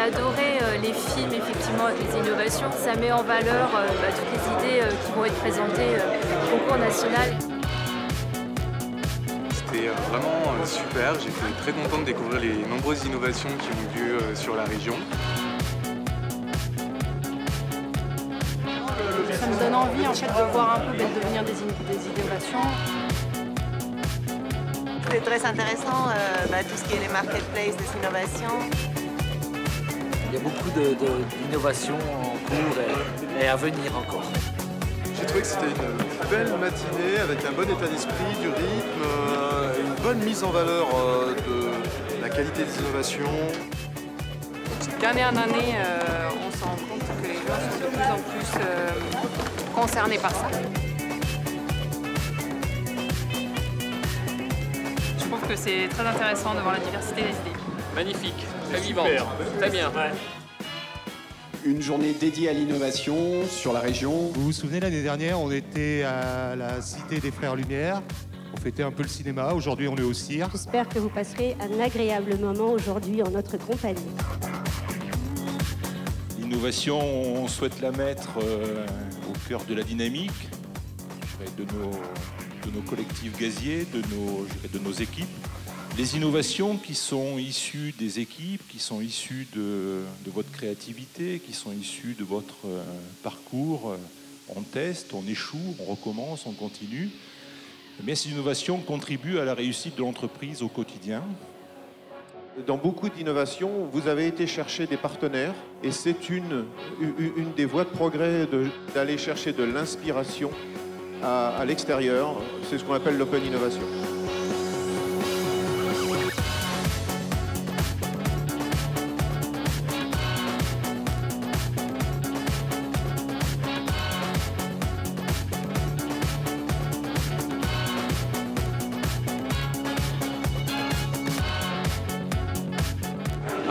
adoré les films effectivement avec les innovations. Ça met en valeur toutes les idées qui vont être présentées au concours national. C'était vraiment super, j'étais très content de découvrir les nombreuses innovations qui ont lieu sur la région. Ça me donne envie en fait, de voir un peu devenir des innovations. C'est très intéressant, tout ce qui est les marketplaces, les innovations. Il y a beaucoup d'innovations en cours et à venir encore. J'ai trouvé que c'était une belle matinée avec un bon état d'esprit, du rythme, une bonne mise en valeur de la qualité des innovations. D'année en année, on se rend compte que les gens sont de plus en plus concernés par ça. Je trouve que c'est très intéressant de voir la diversité des idées. Magnifique, très vivante, très bien. Ouais. Une journée dédiée à l'innovation sur la région. Vous vous souvenez, l'année dernière, on était à la Cité des Frères Lumière. On fêtait un peu le cinéma. Aujourd'hui, on est au cirque. J'espère que vous passerez un agréable moment aujourd'hui en notre compagnie. L'innovation, on souhaite la mettre au cœur de la dynamique de nos collectifs gaziers, de nos équipes. Les innovations qui sont issues des équipes, qui sont issues de votre créativité, qui sont issues de votre parcours, on teste, on échoue, on recommence, on continue. Eh bien, ces innovations contribuent à la réussite de l'entreprise au quotidien. Dans beaucoup d'innovations, vous avez été chercher des partenaires et c'est une des voies de progrès d'aller chercher de l'inspiration à l'extérieur. C'est ce qu'on appelle l'open innovation.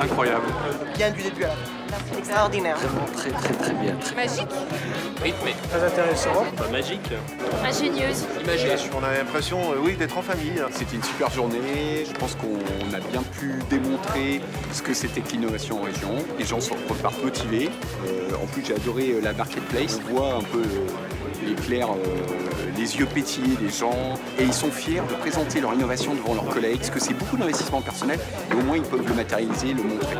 Incroyable. Bien du début à la fin. Extraordinaire. Vraiment très bien. Magique. Rythmé. Très intéressant. Magique. Ingénieuse. Imagée. On a l'impression, oui, d'être en famille. C'était une super journée. Je pense qu'on a bien pu démontrer ce que c'était que l'innovation en région. Les gens repartent motivés. En plus, j'ai adoré la marketplace. On voit un peu l'éclair, les yeux pétillés des gens. Et ils sont fiers de présenter leur innovation devant leurs collègues. Parce que c'est beaucoup d'investissement personnel. Et au moins, ils peuvent le matérialiser, le montrer.